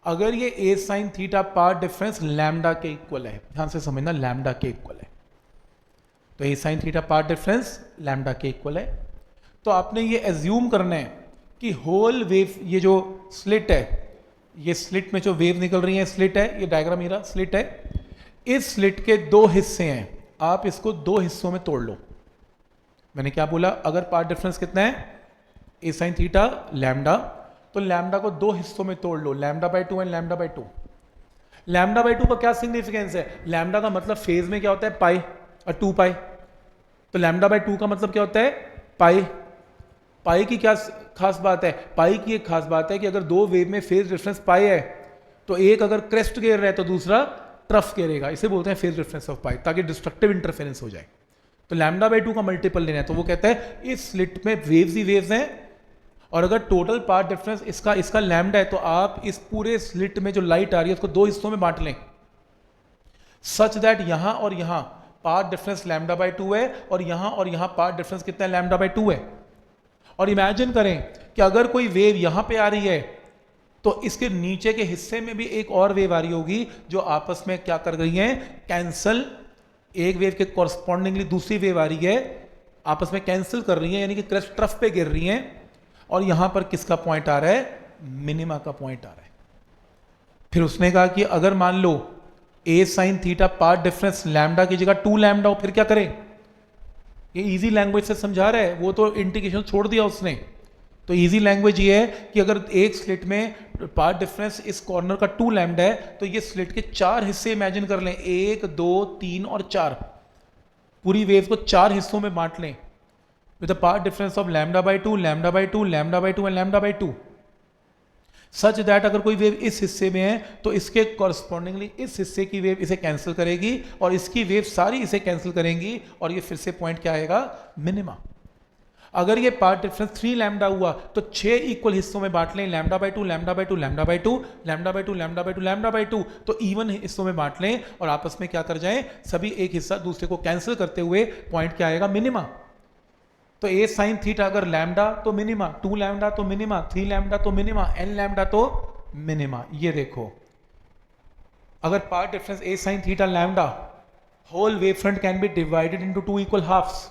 अगर ये a sine theta path difference lambda के इक्वल है, ध्यान से समझना, लैम्डा के इक्वल है, तो a sine theta path difference lambda के इक्वल है, तो आपने ये एज्यूम करना है कि होल वेव, ये जो स्लिट है, ये स्लिट में जो वेव निकल रही है, स्लिट है, ये डायग्राम मेरा स्लिट है, इस स्लिट के दो हिस्से हैं, आप इसको दो हिस्सों में तोड़ लो। मैंने क्या बोला, अगर पार्ट डिफरेंस कितना है, ए साइन थीटा लैम्डा, तो लैम्डा को दो हिस्सों में तोड़ लो, lambda by 2 and lambda by 2। Lambda by 2 का क्या सिग्निफिकेंस है, लैम्डा का मतलब फेज में क्या होता है, पाई और 2 पाई, तो लैम्डा बाई 2 का मतलब क्या होता है, पाई। पाई की क्या खास बात है, पाई की एक खास बात है कि अगर दो वेव में फेज डिफरेंस पाई है, तो एक अगर क्रेस्ट घेर रहा है तो दूसरा ट्रफ घेरेगा, इसे बोलते हैं फेज डिफरेंस ऑफ पाई, ताकि डिस्ट्रक्टिव इंटरफेरेंस हो जाए। तो लैम्डा बाई 2 का मल्टीपल लेना है, तो वो कहता है इस स्लिट में वेव्स ही वेव्स हैं, और अगर टोटल पार्ट डिफरेंस इसका लैम्डा है, तो आप इस पूरे स्लिट में जो लाइट आ रही है उसको दो हिस्सों में बांट लें, सच दैट यहां और यहां पार्ट डिफरेंस लैम्डा बाई 2 है, और यहां पार्ट डिफरेंस कितना है, लैम्डा बाई 2 है। और इमेजिन करें कि अगर कोई वेव यहां पे आ रही है, तो इसके नीचे के हिस्से में भी एक और वेव आ रही होगी, जो आपस में क्या कर रही है, कैंसल, एक वेव के कॉरस्पॉन्डिंगली दूसरी वेव आ रही है, आपस में कैंसिल कर रही है, यानी कि क्रेस्ट ट्रफ पे गिर रही है, और यहां पर किसका पॉइंट आ रहा है, मिनिमा का पॉइंट आ रहा है। फिर उसने कहा कि अगर मान लो a sine theta path difference lambda की जगह 2 लैम्डा हो, फिर क्या करें, ये इजी लैंग्वेज से समझा रहा है, वो तो इंटीग्रेशन छोड़ दिया उसने। तो इजी लैंग्वेज ये है कि अगर एक स्लिट में पार्ट डिफरेंस इस कॉर्नर का 2 लैम्डा है, तो ये स्लिट के 4 हिस्से इमेजिन कर लें, 1 2 3 और 4, पूरी वेव को 4 हिस्सों में बांट लें, with the part difference of lambda by 2, lambda by 2, lambda by 2 and lambda by 2, such that अगर कोई वेव इस हिस्से में है, तो इसके कॉरस्पॉन्डिंगली इस हिस्से की वेव इसे कैंसिल करेगी, और इसकी वेव सारी इसे कैंसिल करेंगी, और ये फिर से पॉइंट क्या आएगा, मिनिमा। अगर ये पार्ट डिफरेंस 3 लैम्डा हुआ, तो 6 इक्वल हिस्सों में बांट लें, lambda by 2, lambda by 2, lambda by 2, lambda by 2, lambda by 2, lambda by 2, तो इवन हिस्सों में बांट लें, और आपस में क्या कर जाएं, सभी एक हिस्सा दूसरे को कैंसिल करते हुए पॉइंट क्या आएगा, मिनिमा। तो ए साइन थीटा अगर लैम्डा तो मिनिमा, 2 लैम्डा तो मिनिमा, 3 लैम्डा तो मिनिमा, n लैम्डा तो मिनिमा। ये देखो, अगर part difference a sine theta lambda, whole wave front can be divided into 2 equal halves,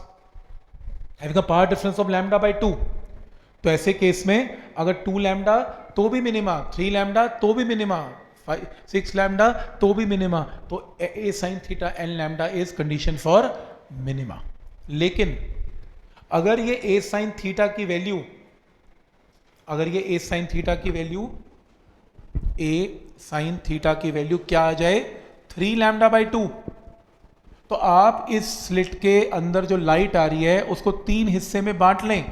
having a part difference of lambda by 2। तो ऐसे case में अगर 2 लैम्डा तो भी मिनिमा, 3 लैम्डा तो भी मिनिमा, 6 लैम्डा तो भी मिनिमा, तो a sine theta n lambda is condition for minima. लेकिन अगर ये ए साइन थीटा की वैल्यू, अगर ये ए साइन थीटा की वैल्यू, ए साइन थीटा की वैल्यू क्या आ जाए, 3 लैम्डा बाई 2, तो आप इस स्लिट के अंदर जो लाइट आ रही है उसको 3 हिस्से में बांट लें,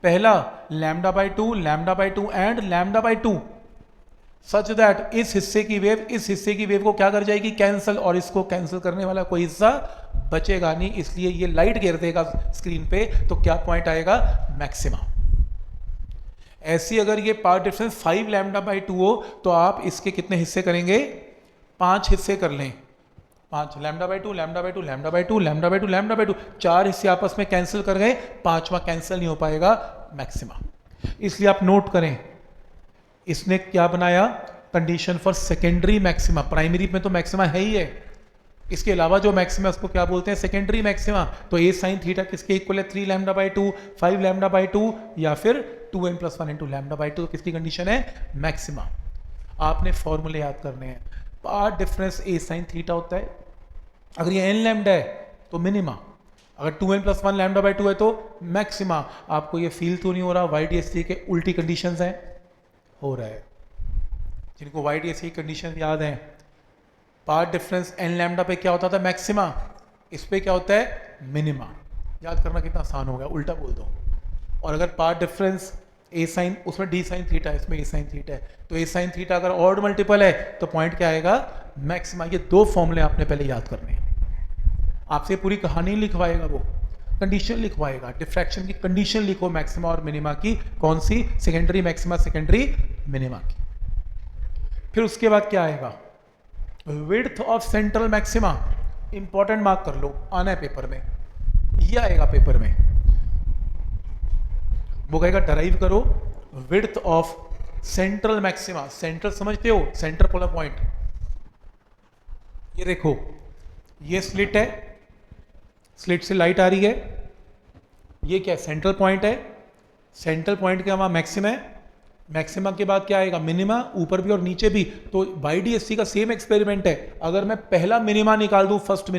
पहला lambda by 2, lambda by 2 and lambda by 2, such that इस हिस्से की वेव इस हिस्से की वेव को क्या कर जाएगी, कैंसिल, और इसको कैंसिल करने वाला कोई हिस्सा बचेगा नहीं, इसलिए ये लाइट गिर देगा स्क्रीन पे, तो क्या पॉइंट आएगा, मैक्सिमा। ऐसी अगर ये पार्ट डिफरेंस 5 लैम्डा बाई 2 हो तो आप इसके कितने हिस्से करेंगे, 5 हिस्से कर लें। 5 lambda by 2 lambda by 2 lambda by 2 lambda by 2 lambda by 2, 4 हिस्से आपस में कैंसिल कर गए, 5वां कैंसिल नहीं हो पाएगा, मैक्सिमा। इसलिए आप नोट करें, इसने क्या बनाया, condition for secondary maxima. Primary में तो मैक्सिमा है ही है, इसके अलावा जो मैक्सिमा उसको क्या बोलते हैं, सेकेंडरी मैक्सिमा। तो ए साइन थीटा किसके इक्वल है, 3 लैम्डा बाई 2, 5 लैम्डा बाई 2 या फिर 2n + 1 × लैम्डा बाई 2, किसकी कंडीशन है, मैक्सिमा। आपने फॉर्मूले याद करने हैं। Part difference a sine theta होता है, अगर ये n लैम्डा है तो मिनिमा, अगर 2n + 1 लैम्डा बाई 2 है तो मैक्सिमा। आपको ये फील तो नहीं हो रहा YDSC के उल्टी कंडीशंस हैं, हो रहा है। जिनको YDSC की कंडीशन याद है, पार्ट डिफरेंस n लैम्डा पे क्या होता था, मैक्सिमा, इस पे क्या होता है, मिनिमा। याद करना कितना आसान हो गया, उल्टा बोल दो। और अगर पार्ट डिफरेंस ए साइन, उसमें डी साइन थीटा है, इसमें ए साइन थीटा है, तो ए साइन थीटा अगर ऑड मल्टीपल है तो पॉइंट क्या आएगा, मैक्सिमा। ये 2 फॉर्मूले आपने पहले याद करने हैं। आपसे पूरी कहानी लिखवाएगा वो, कंडीशन लिखवाएगा, डिफ्रैक्शन की कंडीशन लिखो मैक्सिमा और मिनिमा की, कौन सी, सेकेंडरी मैक्सिमा सेकेंडरी मिनिमा की। फिर उसके बाद क्या आएगा, width of central maxima. Important mark कर लो, आना है पेपर में, ये आएगा पेपर में। वो कहेगा डराइव करो width of central maxima. Central समझते हो, सेंटर पोलर पॉइंट। ये देखो, ये स्लिट है, स्लिट से लाइट आ रही है, ये क्या है, सेंट्रल पॉइंट है। सेंट्रल पॉइंट के वहां मैक्सिमा है, मैक्सिमा के बाद क्या आएगा, मिनिमा, ऊपर भी और नीचे भी। तो YDSC का सेम एक्सपेरिमेंट है। अगर मैं पहला मिनिमा निकाल दूं, फर्स्ट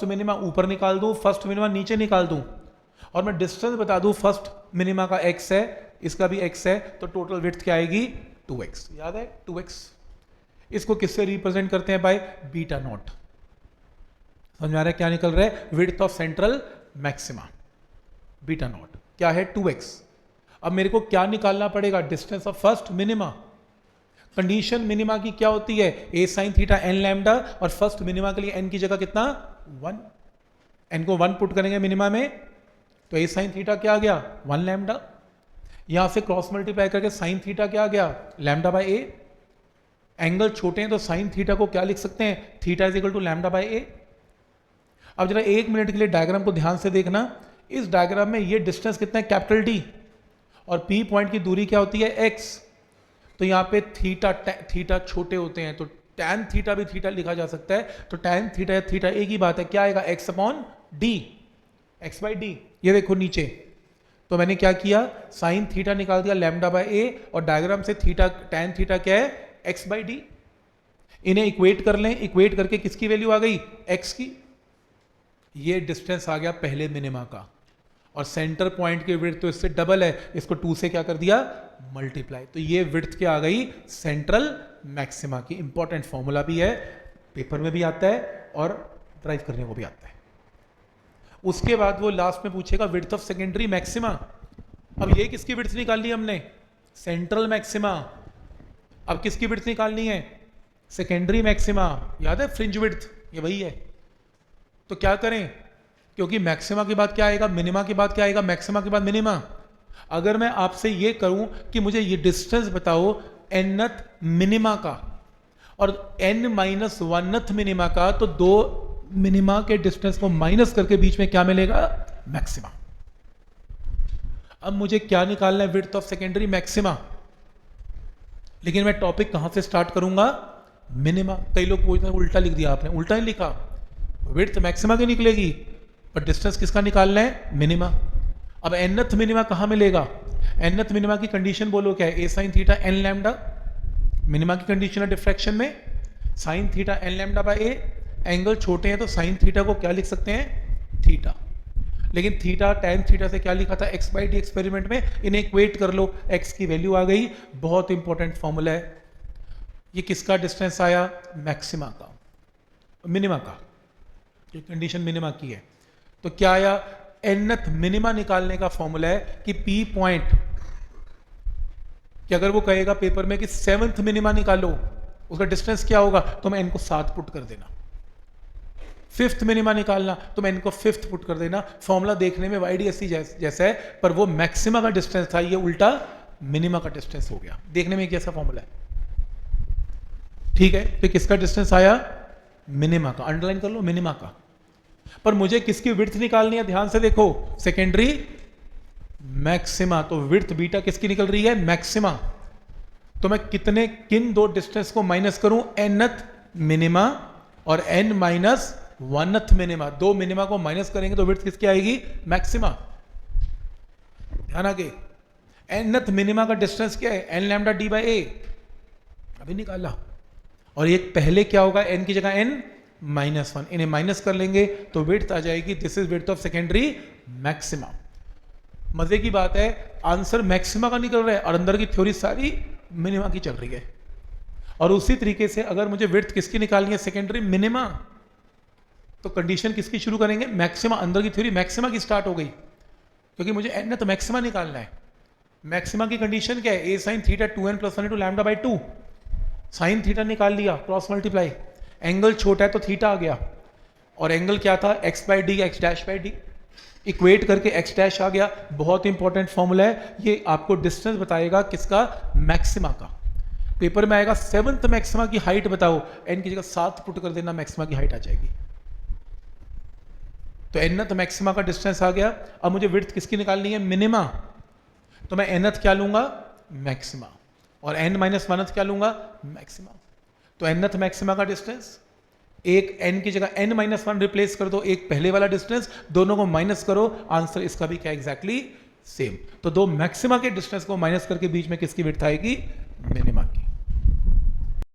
मिनिमा ऊपर निकाल दूं, फर्स्ट मिनिमा नीचे निकाल दूं, और मैं डिस्टेंस बता दूं, फर्स्ट मिनिमा का x है, इसका भी x है, तो टोटल विड्थ क्या आएगी, 2x। याद है 2x। इसको किससे रिप्रेजेंट करते हैं, बाय बीटा नॉट। समझ आ रहा है क्या निकल रहा है, width of central maxima, beta not क्या है, 2x। अब मेरे को क्या निकालना पड़ेगा, distance of first minima. Condition minima की क्या होती है, a sine theta n lambda, और फर्स्ट मिनिमा के लिए n की जगह कितना, 1। n को 1 पुट करेंगे मिनिमा में, तो ए साइन थीटा क्या आ गया, 1 लैम्डा। यहां से क्रॉस मल्टीप्लाई करके साइन थीटा क्या आ गया, लैम्डा बाय ए। एंगल छोटे हैं तो साइन थीटा को क्या लिख सकते हैं, theta is equal to lambda by a. अब जरा 1 मिनट के लिए डायग्राम को ध्यान से देखना। इस डायग्राम में ये डिस्टेंस कितना है, कैपिटल D, और P पॉइंट की दूरी क्या होती है, x। तो यहाँ पे थीटा छोटे होते हैं, तो tan थीटा भी थीटा लिखा जा सकता है। तो tan थीटा या थीटा एक ही बात है, क्या आएगा, x/d, x/d। ये देखो नीचे, तो मैंने क्या किया, साइन थीटा निकाल दिया लैम्डा बाय ए, और डायग्राम से थीटा, tan थीटा क्या है, x/d। इन्हें इक्वेट कर लें, इक्वेट करके किसकी वैल्यू आ गई, x की। ये डिस्टेंस आ गया पहले मिनिमा का, और सेंटर पॉइंट की विड्थ तो इससे डबल है, इसको 2 से क्या कर दिया, मल्टीप्लाई। तो ये विड्थ क्या आ गई, सेंट्रल मैक्सिमा की। इंपॉर्टेंट फॉर्मूला भी है, पेपर में भी आता है और ड्राइव करने को भी आता है। उसके बाद वो लास्ट में पूछेगा विड्थ ऑफ सेकेंडरी मैक्सिमा। अब ये किसकी विड्थ निकालनी हमने, सेंट्रल मैक्सिमा। अब किसकी विड्थ निकालनी है, सेकेंडरी मैक्सिमा। याद है फ्रिंज विड्थ, ये वही है। तो क्या करें, क्योंकि मैक्सिमा के बाद क्या आएगा, मिनिमा के बाद क्या आएगा, मैक्सिमा के बाद मिनिमा। अगर मैं आपसे ये करूं कि मुझे ये डिस्टेंस बताओ nth मिनिमा का और n-1th मिनिमा का, तो 2 मिनिमा के डिस्टेंस को माइनस करके बीच में क्या मिलेगा, मैक्सिमा। अब मुझे क्या निकालना है, विड्थ ऑफ सेकेंडरी मैक्सिमा। लेकिन मैं टॉपिक कहां से स्टार्ट करूंगा, मिनिमा। कई लोग पूछते हैं उल्टा लिख दिया आपने, उल्टा ही लिखा, विड्थ मैक्सिमा की निकलेगी पर डिस्टेंस किसका निकालना है, मिनिमा। अब nth मिनिमा कहां मिलेगा, nth मिनिमा की कंडीशन बोलो क्या है, a sine theta n lambda. Minima की कंडीशन है डिफ्रैक्शन में, sine theta n lambda by a. Angle छोटे हैं तो साइन थीटा को क्या लिख सकते हैं, थीटा। लेकिन थीटा tan थीटा से क्या लिखा था, x/d एक्सपेरिमेंट में। इन्हें इक्वेट कर लो, x की वैल्यू आ गई। बहुत इंपॉर्टेंट फॉर्मूला है। ये किसका डिस्टेंस आया, मैक्सिमा का, मिनिमा का, कंडीशन मिनिमा की है। तो क्या आया, nth मिनिमा निकालने का फॉर्मूला है कि P पॉइंट, कि अगर वो कहेगा पेपर में कि 7th मिनिमा निकालो, उसका डिस्टेंस क्या होगा, तो मैं n को 7 पुट कर देना। फिफ्थ मिनिमा निकालना, तो मैं इनको फिफ्थ पुट कर देना। फॉर्मूला देखने में YDSC जैसा है, पर वो मैक्सिमा का डिस्टेंस था, ये उल्टा मिनिमा का डिस्टेंस हो गया। देखने में एक जैसा फॉर्मूला है, ठीक है। तो किसका डिस्टेंस आया? मिनिमा का। अंडरलाइन कर लो, मिनिमा का। पर मुझे किसकी विड्थ निकालनी है? ध्यान से देखो, सेकेंडरी मैक्सिमा। तो विड्थ बीटा किसकी निकल रही है? मैक्सिमा। तो मैं किन दो डिस्टेंस को माइनस करूं? nth मिनिमा और n माइनस 1th मिनिमा। दो मिनिमा को माइनस करेंगे तो विड्थ किसकी आएगी? मैक्सिमा। ध्यान आगे, nth मिनिमा का डिस्टेंस क्या है? n lambda d by a, अभी निकाला। और एक पहले क्या होगा? n की जगह n माइनस 1, इन्हें माइनस कर लेंगे तो विड्थ आ जाएगी, this is width of secondary maxima. मजे की बात है, आंसर मैक्सिमा का निकल रहा है और अंदर की थ्योरी सारी मिनिमा की चल रही है। और उसी तरीके से अगर मुझे विड्थ किसकी निकालनी है? सेकेंडरी मिनिमा, तो कंडीशन किसकी शुरू करेंगे? मैक्सिमा। अंदर की थ्योरी मैक्सिमा की स्टार्ट हो गई, क्योंकि मुझे n तो मैक्सिमा निकालना है। मैक्सिमा की कंडीशन क्या है? a sin theta 2n + 1 * lambda by 2। Sine theta निकाल लिया, क्रॉस मल्टीप्लाई, एंगल छोटा है तो थीटा आ गया, और एंगल क्या था? x by D, x dash by D, equate करके x डैश आ गया। बहुत इंपॉर्टेंट फॉर्मूला है ये, आपको डिस्टेंस बताएगा किसका? मैक्सिमा का। पेपर में आएगा 7th मैक्सिमा की हाइट बताओ, n की जगह 7 पुट कर देना, मैक्सिमा की हाइट आ जाएगी। तो nth मैक्सिमा का डिस्टेंस आ गया। अब मुझे विड्थ किसकी निकालनी है? मिनिमा। तो मैं nth क्या लूंगा? मैक्सिमा। और n माइनस 1th क्या लूंगा? मैक्सिमा। तो nth मैक्सिमा का डिस्टेंस, एक n की जगह n माइनस 1 रिप्लेस कर दो, एक पहले वाला डिस्टेंस, दोनों को माइनस करो, आंसर इसका भी क्या? Exactly same. तो दो मैक्सिमा के डिस्टेंस को माइनस करके बीच में किसकी विड्थ आएगी? मिनिमा।